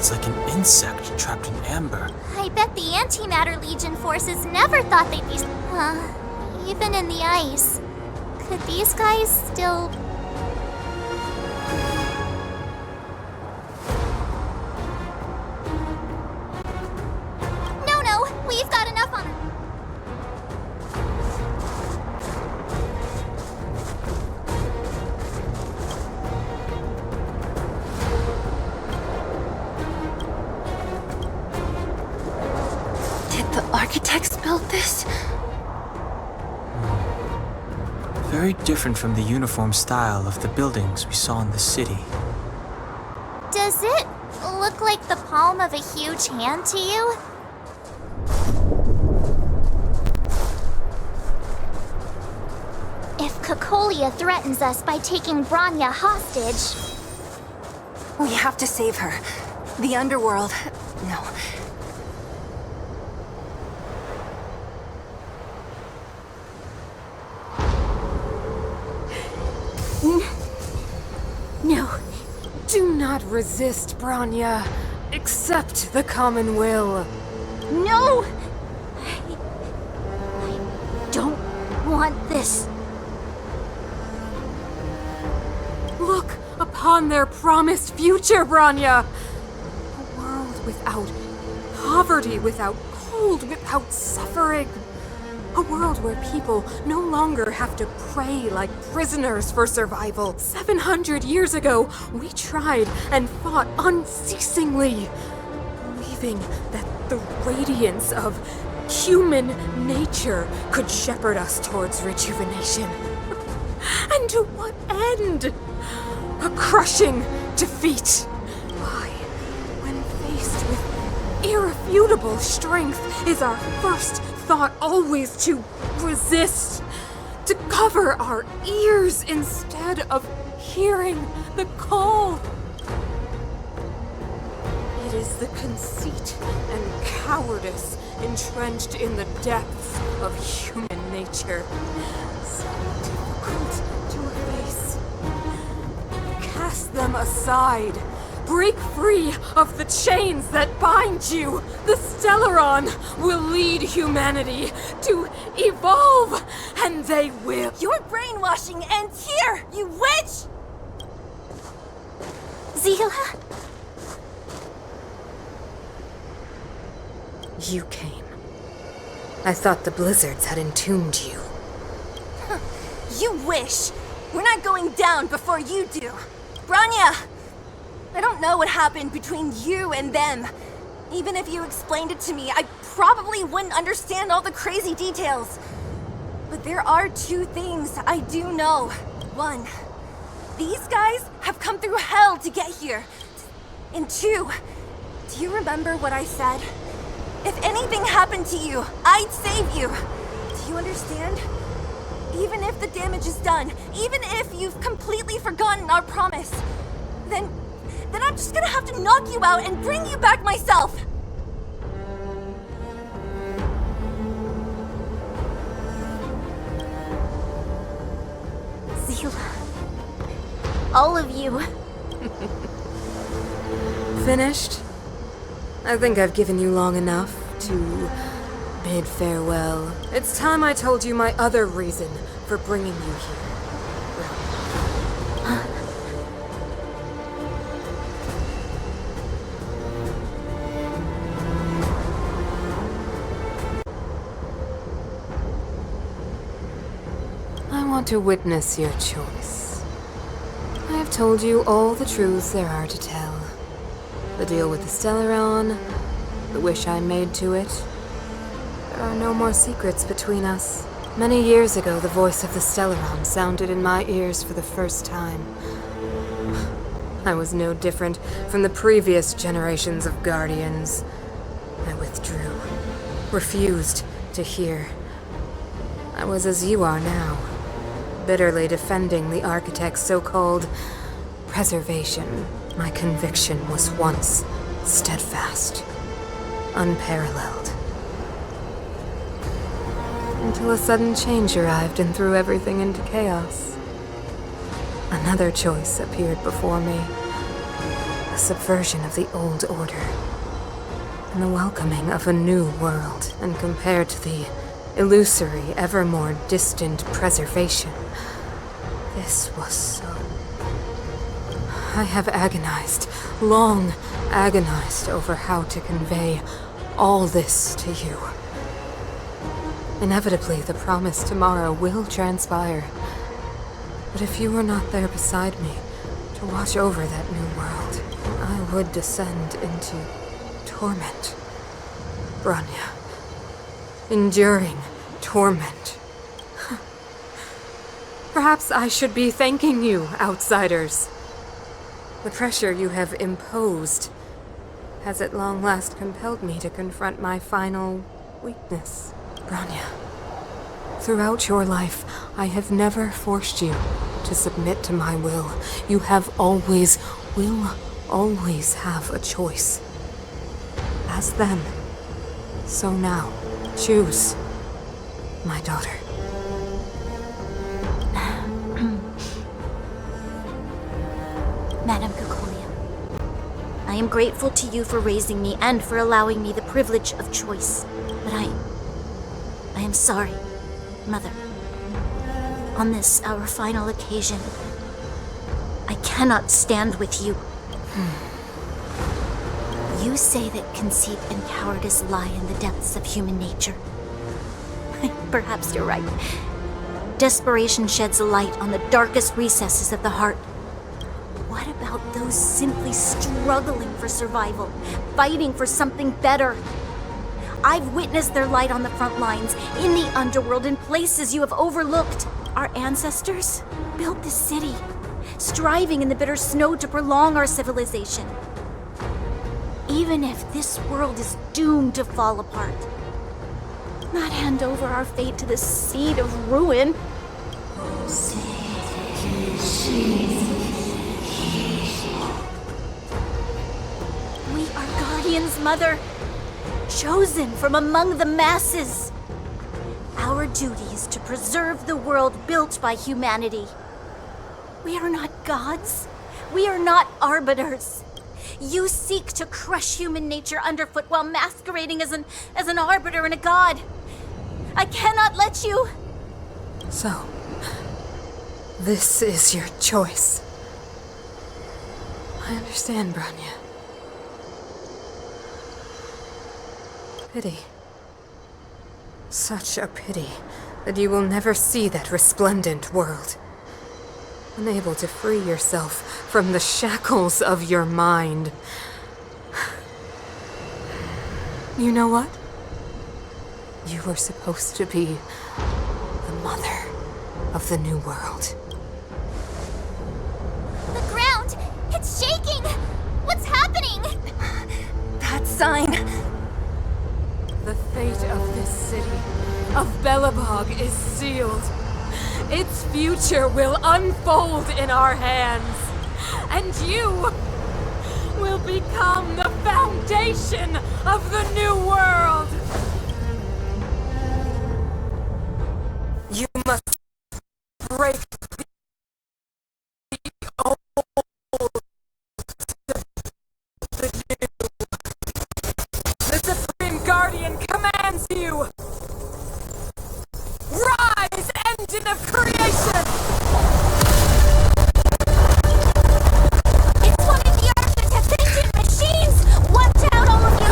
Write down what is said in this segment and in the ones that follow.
It's like an insect trapped in amber. I bet the Antimatter Legion forces never thought they'd be... even in the ice. Could these guys still... No, we've got enough on her. Did the architects build this? Very different from the uniform style of the buildings we saw in the city. Does it look like the palm of a huge hand to you? If Cocolia threatens us by taking Bronya hostage... We have to save her. The underworld... No. No. Do not resist, Bronya. Accept the common will. No! I don't want this. Look upon their promised future, Bronya! A world without poverty, without cold, without suffering. A world where people no longer have to pray like prisoners for survival. 700 years ago, we tried and fought unceasingly, believing that the radiance of human nature could shepherd us towards rejuvenation. And to what end? A crushing defeat. Why, when faced with irrefutable strength, is our first thought always to resist, to cover our ears instead of hearing the call. It is the conceit and cowardice entrenched in the depths of human nature, so difficult to efface. Cast them aside. Break free of the chains that bind you. The Stellaron will lead humanity to evolve, and they will. Your brainwashing ends here, you witch! Zila? You came. I thought the blizzards had entombed you. You wish. We're not going down before you do. Bronya! I don't know what happened between you and them. Even if you explained it to me, I probably wouldn't understand all the crazy details. But there are two things I do know. One, these guys have come through hell to get here. And two, do you remember what I said? If anything happened to you, I'd save you. Do you understand? Even if the damage is done, even if you've completely forgotten our promise, then I'm just gonna have to knock you out and bring you back myself! Zila. All of you. Finished? I think I've given you long enough to bid farewell. It's time I told you my other reason for bringing you here. I want to witness your choice. I have told you all the truths there are to tell. The deal with the Stellaron, the wish I made to it. There are no more secrets between us. Many years ago, the voice of the Stellaron sounded in my ears for the first time. I was no different from the previous generations of Guardians. I withdrew, refused to hear. I was as you are now, bitterly defending the Architect's so-called preservation. My conviction was once steadfast, unparalleled. Until a sudden change arrived and threw everything into chaos. Another choice appeared before me. The subversion of the old order, and the welcoming of a new world, and compared to the illusory, ever more distant preservation, this was so... I have agonized, long agonized over how to convey all this to you. Inevitably, the promised tomorrow will transpire. But if you were not there beside me to watch over that new world, I would descend into torment. Bronya. Enduring torment. Perhaps I should be thanking you, outsiders. The pressure you have imposed has at long last compelled me to confront my final weakness. Bronya, throughout your life, I have never forced you to submit to my will. You will always have a choice. As then, so now, choose, my daughter. Madame Cocolia, I am grateful to you for raising me and for allowing me the privilege of choice. But I am sorry, Mother. On this, our final occasion, I cannot stand with you. You say that conceit and cowardice lie in the depths of human nature. Perhaps you're right. Desperation sheds a light on the darkest recesses of the heart. What about those simply struggling for survival, fighting for something better? I've witnessed their light on the front lines, in the underworld, in places you have overlooked. Our ancestors built this city, striving in the bitter snow to prolong our civilization. Even if this world is doomed to fall apart, not hand over our fate to the seed of ruin. We are guardians, Mother, chosen from among the masses. Our duty is to preserve the world built by humanity. We are not gods. We are not arbiters. You seek to crush human nature underfoot while masquerading as an arbiter and a god. I cannot let you... So, this is your choice. I understand, Bronya. Pity. Such a pity that you will never see that resplendent world. Unable to free yourself from the shackles of your mind. You know what? You were supposed to be the mother of the new world. The ground! It's shaking! What's happening? That sign. The fate of this city, of Belobog, is sealed. Its future will unfold in our hands. And you will become the foundation of the new world. You must break the old to the new. The Supreme Guardian commands you. Rise, engine of creation! It's one of the Arch's efficient machines! Watch out, all of you!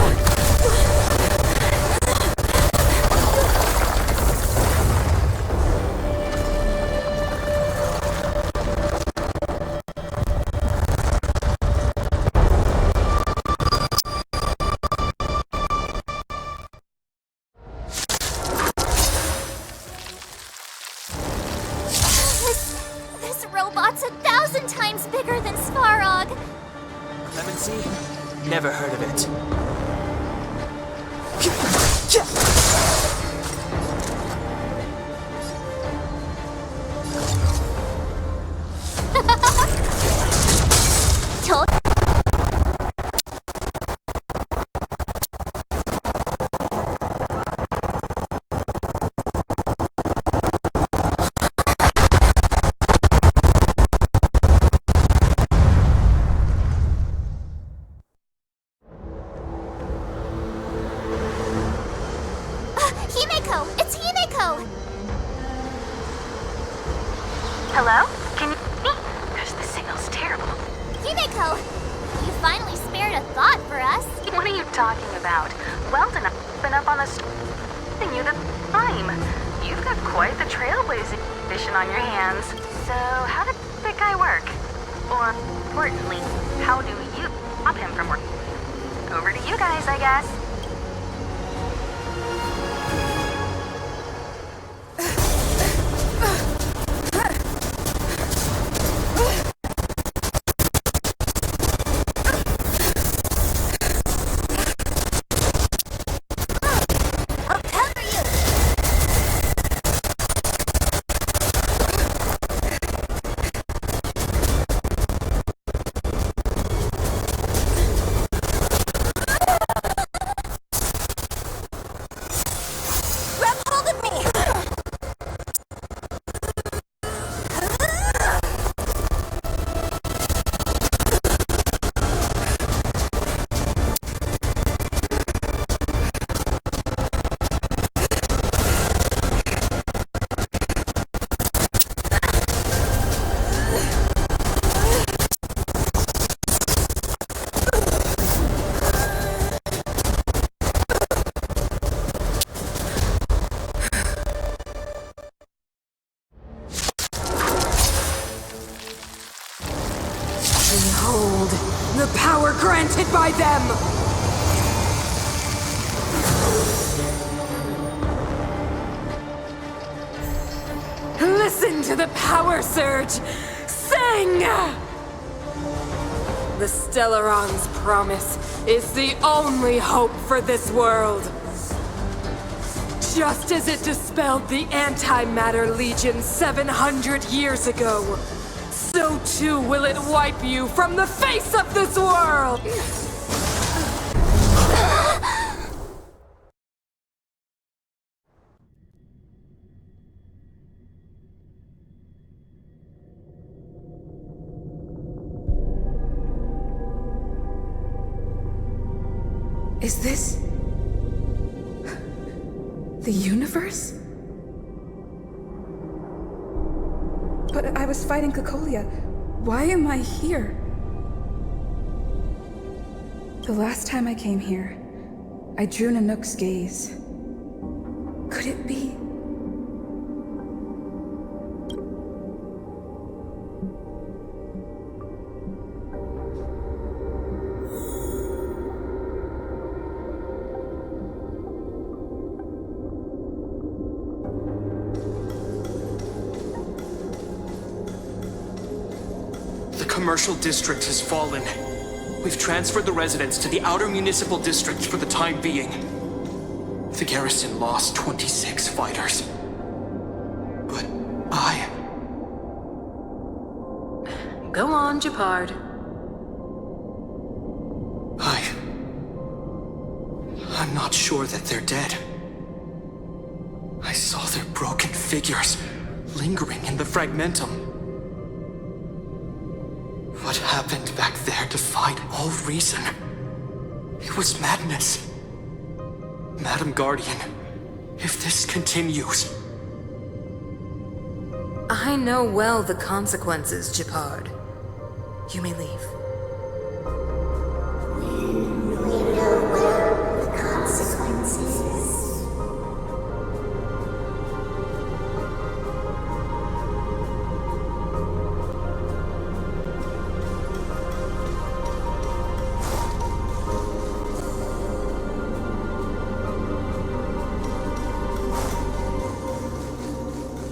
This robot's 1,000 times bigger than Svarog. Clemency? Never heard of it. Told Hello? Can you hear me? Because the signal's terrible. Himeko! You finally spared a thought for us. What are you talking about? Weldon, I've been up on the and you the time. You've got quite the trailblazing mission on your hands. So, how did that guy work? Or, importantly, how do you stop him from working? Over to you guys, I guess. Behold, the power granted by them! Listen to the power surge! Sing! The Stellaron's promise is the only hope for this world. Just as it dispelled the Antimatter Legion 700 years ago, so too will it wipe you from the face of this world! Is this the universe? But I was fighting Cocolia. Why am I here? The last time I came here, I drew Nanook's gaze. Could it be? The commercial district has fallen. We've transferred the residents to the outer municipal district for the time being. The garrison lost 26 fighters. But Go on, Japard. I'm not sure that they're dead. I saw their broken figures lingering in the fragmentum. What happened back there defied all reason. It was madness. Madam Guardian, if this continues... I know well the consequences, Japard. You may leave.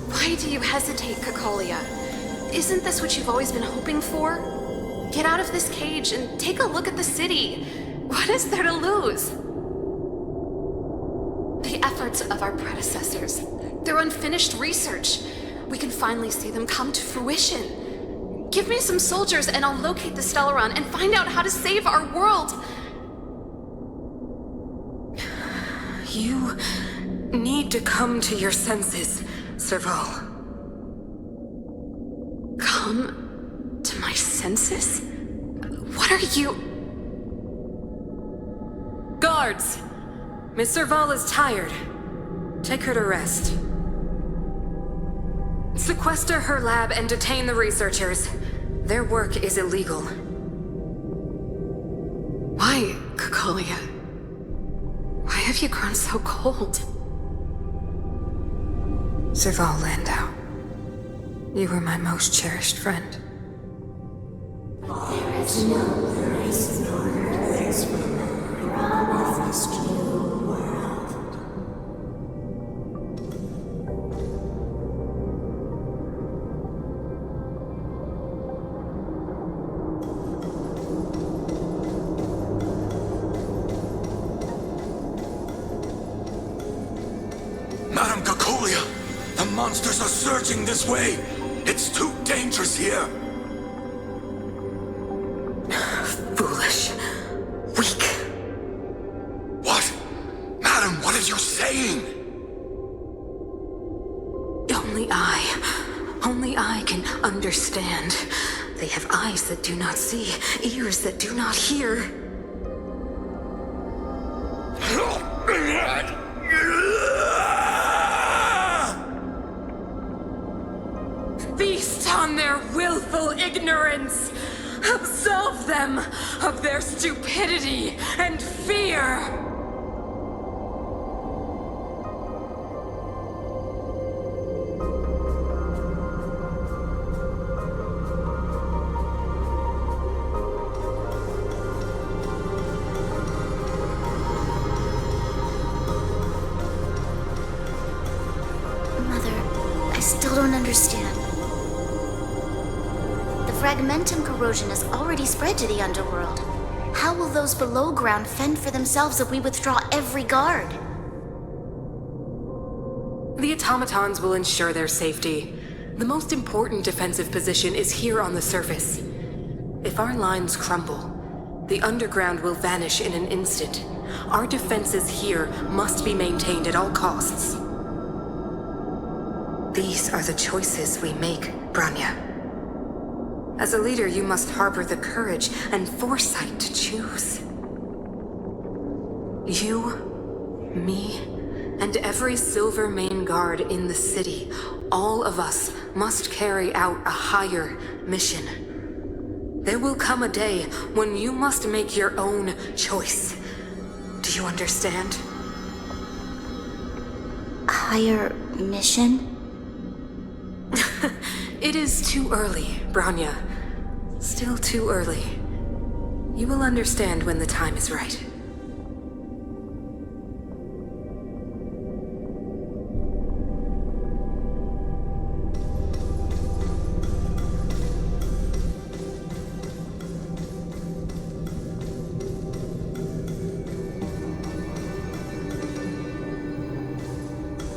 Why do you hesitate, Cocolia? Isn't this what you've always been hoping for? Get out of this cage and take a look at the city. What is there to lose? The efforts of our predecessors, their unfinished research, we can finally see them come to fruition. Give me some soldiers and I'll locate the Stellaron and find out how to save our world. You need to come to your senses, Serval. Come to my senses? What are you... Guards! Miss Serval is tired. Take her to rest. Sequester her lab and detain the researchers. Their work is illegal. Why, Cocolia? Why have you grown so cold? Serval Landau, you were my most cherished friend. There is no grace nor grace for the promised new world. Madam Cocolia, the monsters are surging this way. It's too dangerous here. Foolish. Weak. What? Madam, what are you saying? Only I can understand. They have eyes that do not see, ears that do not hear. Feast on their willful ignorance! Absolve them of their stupidity and fear! Mother, I still don't understand. The fragmentum corrosion has already spread to the underworld. How will those below ground fend for themselves if we withdraw every guard? The automatons will ensure their safety. The most important defensive position is here on the surface. If our lines crumble, the underground will vanish in an instant. Our defenses here must be maintained at all costs. These are the choices we make, Branya. As a leader, you must harbor the courage and foresight to choose. You, me, and every Silver Main Guard in the city, all of us must carry out a higher mission. There will come a day when you must make your own choice. Do you understand? A higher mission? It is too early, Branya. Still too early. You will understand when the time is right.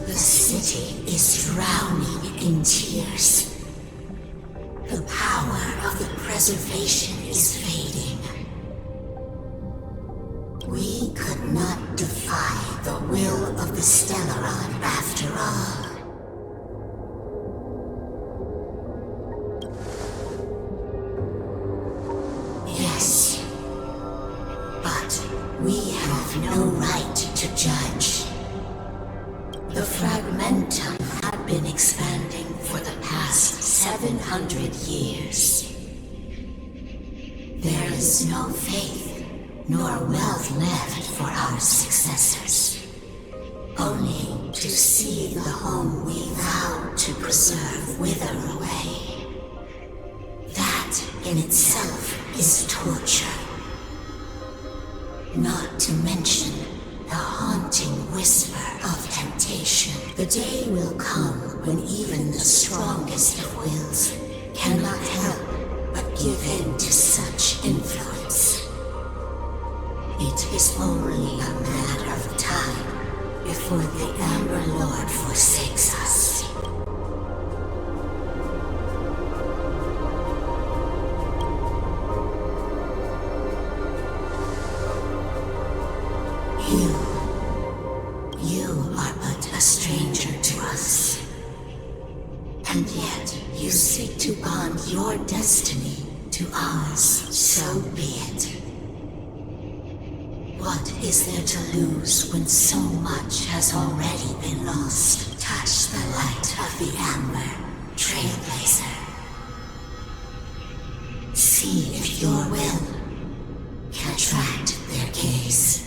The city is drowning in tears. The power of the preservation is fading. We could not defy the will of the Stellaron after all. Yes, but we have no right to judge. The fragmentum had been expanding for the past 700 years. There is no faith nor wealth left for our successors. Only to see the home we vowed to preserve wither away. That in itself is torture. Not to mention the haunting whisper of temptation. The day will come when even the strongest of wills cannot help but give in to such influence. It is only a matter of time before the Amber Lord forsakes us. You are but a stranger to us. And yet you seek to bond your destiny to ours, so be it. What is there to lose when so much has already been lost? Touch the light of the amber. Trailblazer. See if your will can attract their gaze.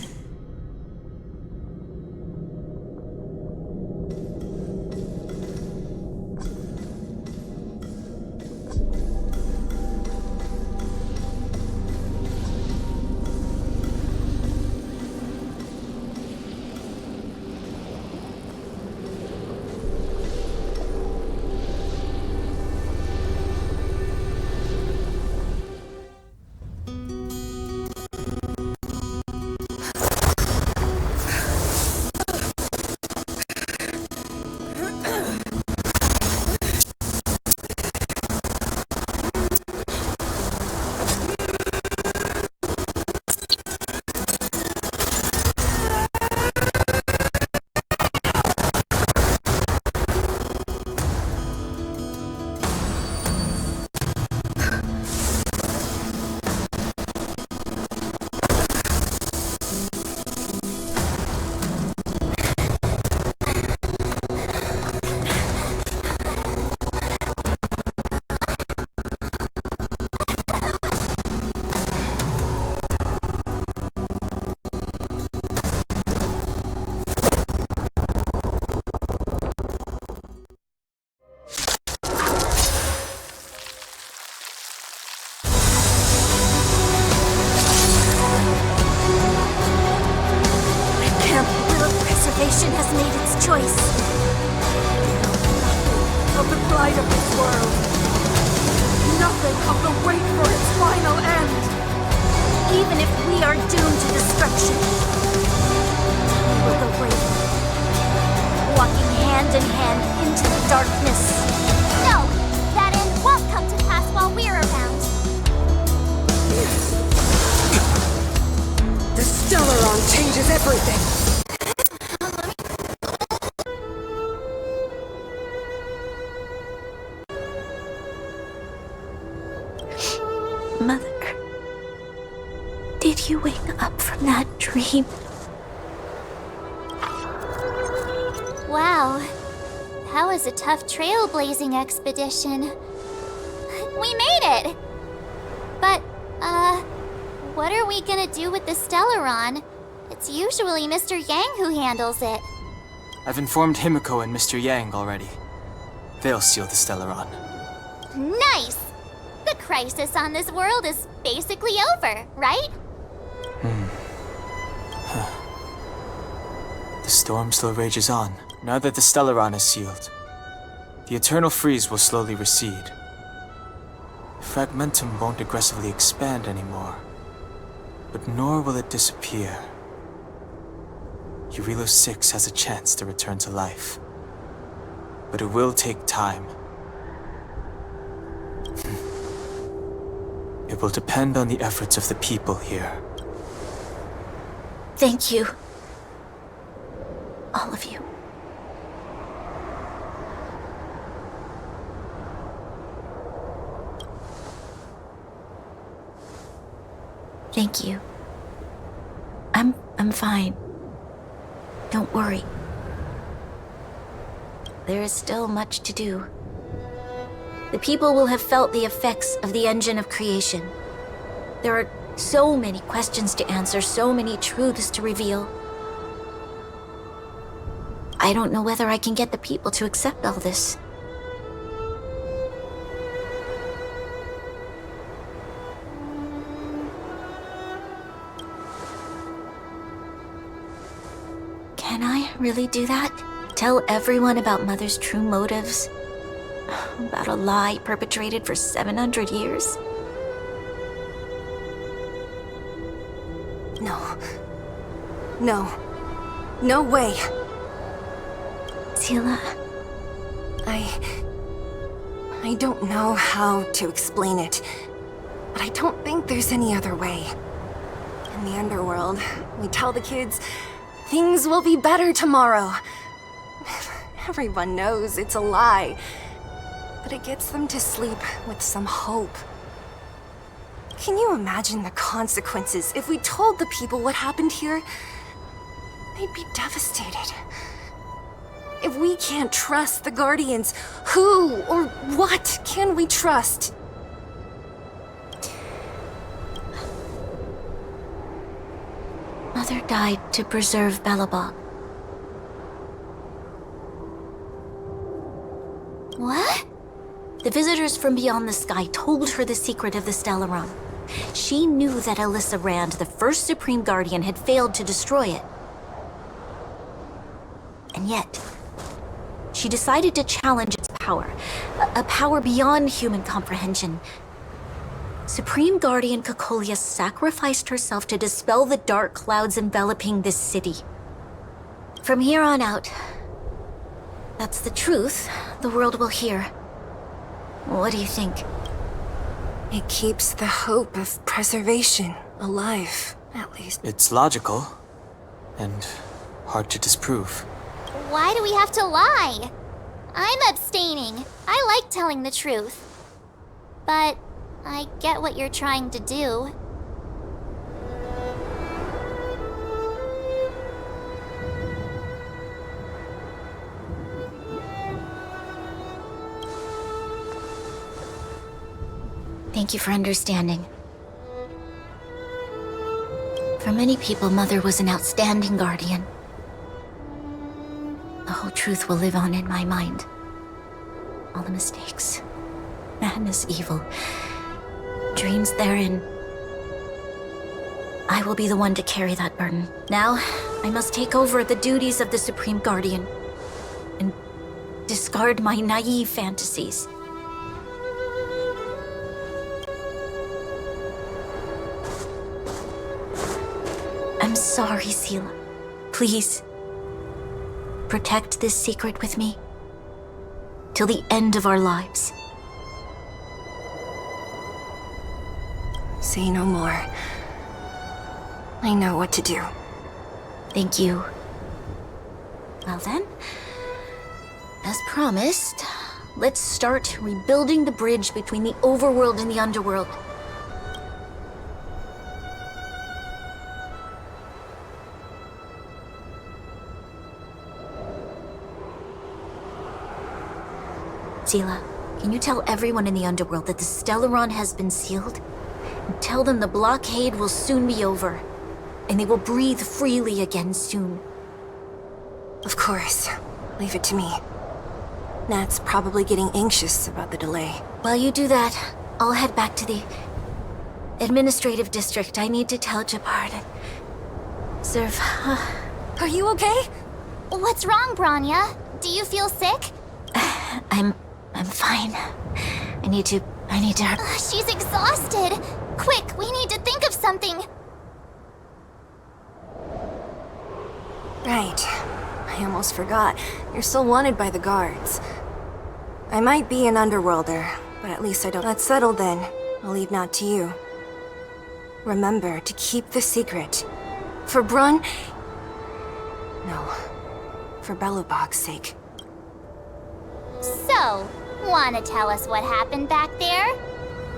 Has made its choice. Nothing of the plight of this world. Nothing of the wait for its final end. Even if we are doomed to destruction, we will go bravely, walking hand in hand into the darkness. No! That end won't come to pass while we're around. The Stellaron changes everything. Mother, did you wake up from that dream? Wow. That was a tough trailblazing expedition. We made it! But, what are we gonna do with the Stellaron? It's usually Mr. Yang who handles it. I've informed Himiko and Mr. Yang already. They'll seal the Stellaron. Nice! The crisis on this world is basically over, right? The storm still rages on. Now that the Stellaron is sealed, the eternal freeze will slowly recede. Fragmentum won't aggressively expand anymore, but nor will it disappear. Eurilo 6 has a chance to return to life, but it will take time. It will depend on the efforts of the people here. Thank you. All of you. Thank you. I'm fine. Don't worry. There is still much to do. The people will have felt the effects of the engine of creation. There are so many questions to answer, so many truths to reveal. I don't know whether I can get the people to accept all this. Can I really do that? Tell everyone about Mother's true motives? About a lie perpetrated for 700 years? No. No. No way. Sila, I don't know how to explain it, but I don't think there's any other way. In the underworld, we tell the kids, things will be better tomorrow. Everyone knows it's a lie, but it gets them to sleep with some hope. Can you imagine the consequences if we told the people what happened here? They'd be devastated. If we can't trust the Guardians, who or what can we trust? Mother died to preserve Belobog. What? The visitors from beyond the sky told her the secret of the Stellaron. She knew that Alyssa Rand, the first Supreme Guardian, had failed to destroy it. And yet, she decided to challenge its power, a power beyond human comprehension. Supreme Guardian Cocolia sacrificed herself to dispel the dark clouds enveloping this city. From here on out, that's the truth the world will hear. What do you think? It keeps the hope of preservation alive, at least. It's logical, and hard to disprove. Why do we have to lie? I'm abstaining. I like telling the truth. But I get what you're trying to do. Thank you for understanding. For many people, Mother was an outstanding guardian. The whole truth will live on in my mind. All the mistakes, madness, evil, dreams therein. I will be the one to carry that burden. Now, I must take over the duties of the Supreme Guardian and discard my naive fantasies. I'm sorry, Seela. Please, protect this secret with me till the end of our lives. Say no more. I know what to do. Thank you. Well then, as promised, let's start rebuilding the bridge between the overworld and the underworld. Seela, can you tell everyone in the underworld that the Stellaron has been sealed? And tell them the blockade will soon be over, and they will breathe freely again soon. Of course. Leave it to me. Nat's probably getting anxious about the delay. While you do that, I'll head back to the administrative district. I need to tell Jabbar and serve. Are you okay? What's wrong, Branya? Do you feel sick? I'm fine. I need to. She's exhausted. Quick, we need to think of something. Right. I almost forgot. You're still wanted by the guards. I might be an underworlder, but at least I don't. That's settled then. I'll leave Nat to you. Remember to keep the secret. For Brun... No. For Belobog's sake. So, wanna tell us what happened back there?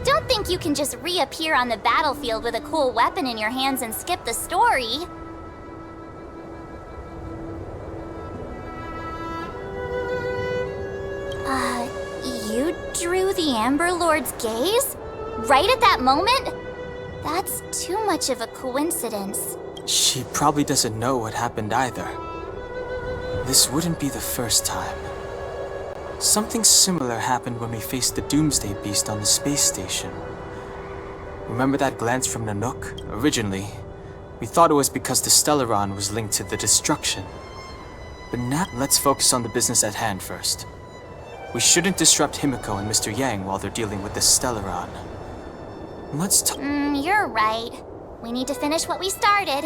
Don't think you can just reappear on the battlefield with a cool weapon in your hands and skip the story. You drew the Amber Lord's gaze? Right at that moment? That's too much of a coincidence. She probably doesn't know what happened either. This wouldn't be the first time. Something similar happened when we faced the Doomsday Beast on the space station. Remember that glance from Nanook? Originally, we thought it was because the Stellaron was linked to the destruction. But now, let's focus on the business at hand first. We shouldn't disrupt Himiko and Mr. Yang while they're dealing with the Stellaron. Let's talk. You're right. We need to finish what we started.